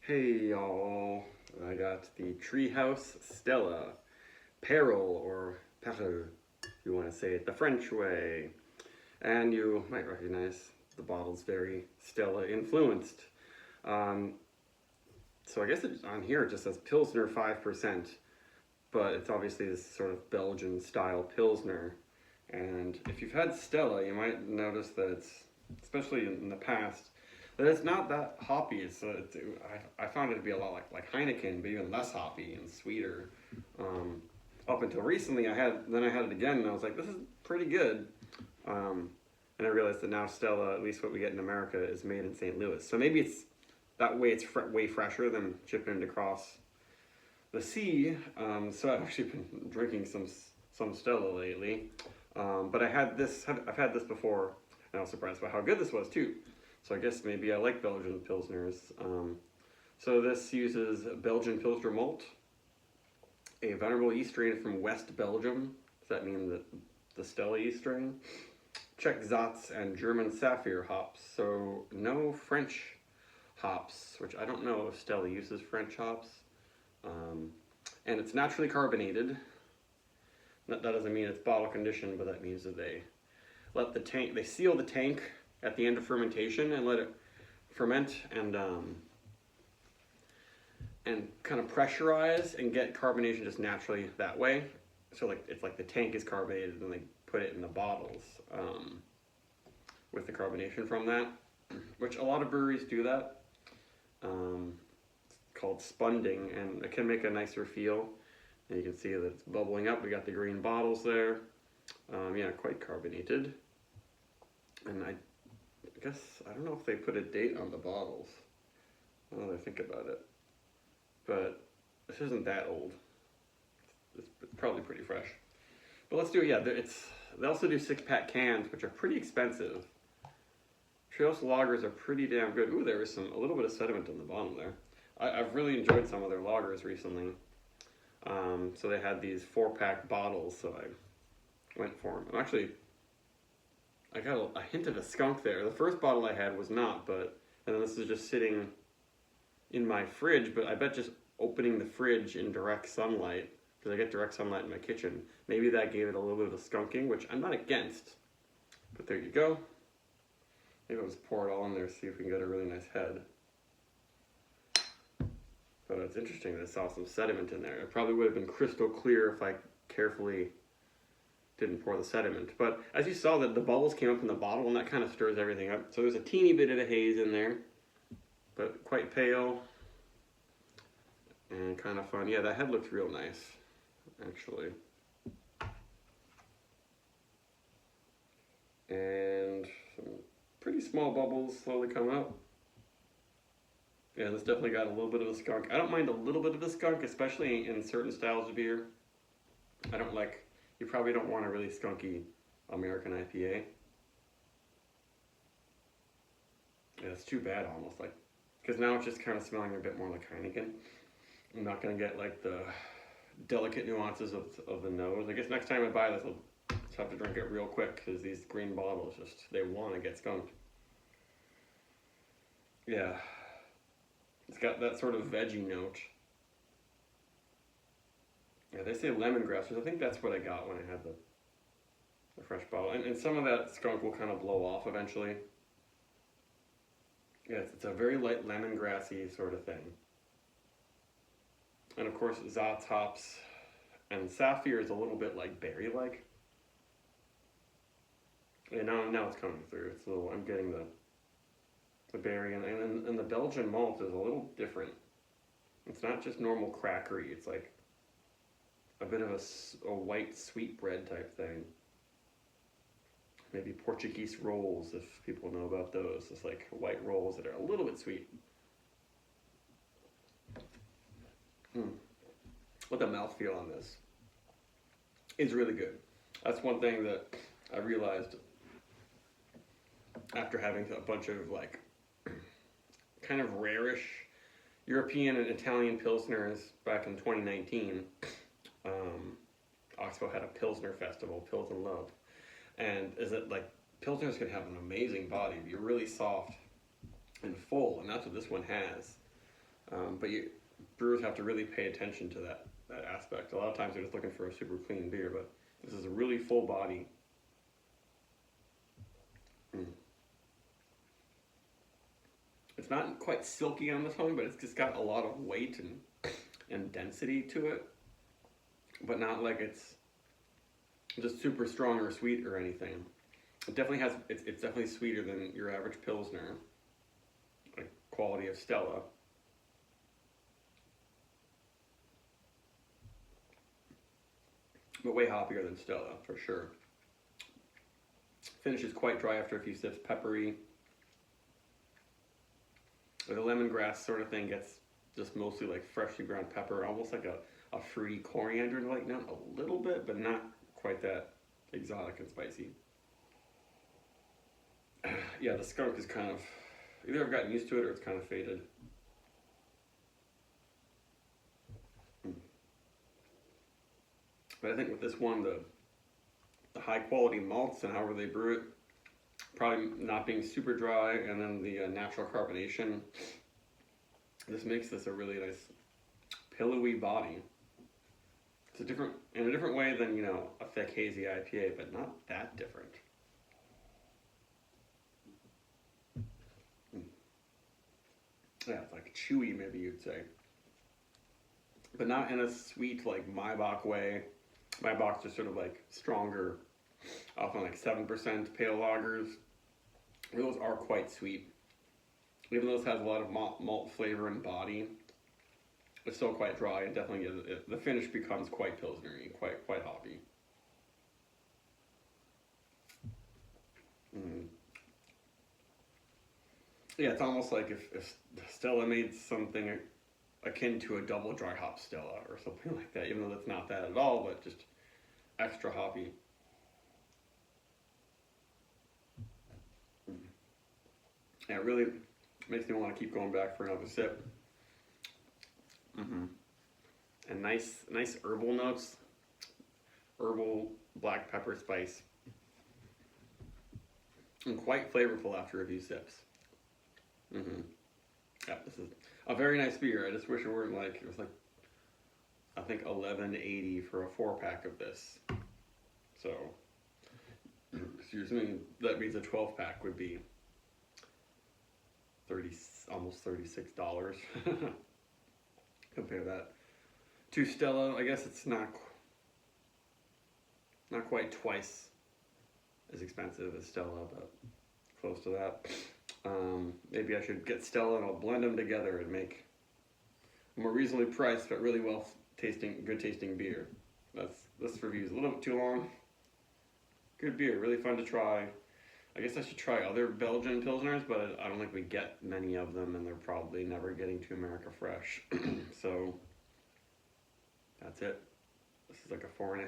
Hey y'all, I got the Treehouse Stella, Parel or Parel, if you want to say it the French way. And you might recognize the bottle's very Stella influenced. Um, so I guess on here it just says Pilsner 5%, but it's obviously this sort of Belgian style Pilsner. And if you've had Stella, you might notice that it's, especially in the past, that it's not that hoppy. I found it to be a lot like Heineken, but even less hoppy and sweeter. Um, Up until recently, I had it again, and I was like, this is pretty good. And I realized that now Stella, at least what we get in America, is made in St. Louis. So maybe it's that way. It's way fresher than shipping it across the sea. So I've actually been drinking some Stella lately. But I've had this before, and I was surprised by how good this was too. So I guess maybe I like Belgian Pilsners. So this uses Belgian Pilsner malt, a venerable yeast strain from West Belgium. Does that mean that the Stella yeast strain? Czech Zatz and German Sapphire hops. So no French hops, which I don't know if Stella uses French hops. And it's naturally carbonated. That doesn't mean it's bottle conditioned, but that means that they seal the tank at the end of fermentation and let it ferment and kind of pressurize and get carbonation just naturally that way. So it's like the tank is carbonated and they put it in the bottles with the carbonation from that, which a lot of breweries do that. It's called spunding, and it can make a nicer feel. And you can see that it's bubbling up. We got the green bottles there. Yeah, quite carbonated. And I guess, I don't know if they put a date on the bottles. Now that I think about it. But this isn't that old. It's probably pretty fresh. But let's do it, yeah. They also do 6-pack cans, which are pretty expensive. Treehouse lagers are pretty damn good. Ooh, there was a little bit of sediment on the bottom there. I've really enjoyed some of their lagers recently. So they had these 4-pack bottles, so I went for them. I got a hint of a skunk there. The first bottle I had was not, and then this is just sitting in my fridge, but I bet just opening the fridge in direct sunlight, because I get direct sunlight in my kitchen, maybe that gave it a little bit of a skunking, which I'm not against. But there you go. Maybe I'll just pour it all in there, see if we can get a really nice head. But it's interesting that I saw some sediment in there. It probably would have been crystal clear if I carefully didn't pour the sediment. But as you saw, that the bubbles came up in the bottle, and that kind of stirs everything up. So there's a teeny bit of a haze in there, but quite pale and kind of fun. Yeah, that head looks real nice, actually. And some pretty small bubbles slowly come up. Yeah, this definitely got a little bit of a skunk. I don't mind a little bit of a skunk, especially in certain styles of beer. You probably don't want a really skunky American IPA. Yeah, it's too bad almost, because now it's just kind of smelling a bit more like Heineken. I'm not going to get like the delicate nuances of the nose. I guess next time I buy this, I'll just have to drink it real quick, because these green bottles they want to get skunked. Yeah. It's got that sort of veggie note. Yeah, they say lemongrass, which I think that's what I got when I had the fresh bottle. And some of that skunk will kind of blow off eventually. Yeah, it's a very light lemongrassy sort of thing. And of course, Zatz hops and Sapphire is a little bit like berry-like. Yeah, now it's coming through. I'm getting the berry, and the Belgian malt is a little different. It's not just normal crackery. It's like a bit of a white sweetbread type thing. Maybe Portuguese rolls, if people know about those. It's like white rolls that are a little bit sweet. What the mouthfeel on this is really good. That's one thing that I realized after having a bunch of kind of rarish European and Italian Pilsners back in 2019. Oxbow had a Pilsner festival, Pils and Love. And Pilsners can have an amazing body, be really soft and full, and that's what this one has. But brewers have to really pay attention to that aspect. A lot of times they're just looking for a super clean beer, but this is a really full body. It's not quite silky on the tongue, but it's just got a lot of weight and density to it. But not like it's just super strong or sweet or anything. It definitely has, it's definitely sweeter than your average Pilsner, like quality of Stella. But way hoppier than Stella, for sure. Finish is quite dry after a few sips, peppery. The lemongrass sort of thing gets just mostly like freshly ground pepper, almost like a fruity coriander like note, a little bit, but not quite that exotic and spicy. Yeah, the skunk is kind of, either I've gotten used to it or it's kind of faded. But I think with this one, the high quality malts and however they brew it, probably not being super dry, and then the natural carbonation, this makes this a really nice pillowy body. It's in a different way than, you know, a thick hazy IPA, but not that different. Yeah, it's like chewy, maybe you'd say, but not in a sweet like Maibach way. Maibach's just sort of like stronger, often like 7% pale lagers. Those are quite sweet. Even though this has a lot of malt flavor and body, it's still quite dry, and definitely the finish becomes quite pilsnery, quite hoppy. Yeah, it's almost like if Stella made something akin to a double dry hop Stella or something like that, even though that's not that at all, but just extra hoppy. Yeah, it really makes me want to keep going back for another sip. And nice herbal notes, herbal black pepper spice, and quite flavorful after a few sips. Yeah, this is a very nice beer. I just wish it weren't like, it was like, I think $11.80 for a 4-pack of this. So, excuse me, that means a 12-pack would be almost $36. Compare that to Stella. I guess it's not quite twice as expensive as Stella, but close to that. Maybe I should get Stella and I'll blend them together and make a more reasonably priced but really good tasting beer. This review is a little bit too long. Good beer, really fun to try. I guess I should try other Belgian Pilsners, but I don't think we get many of them, and they're probably never getting to America fresh. So that's it. This is like a 4.5.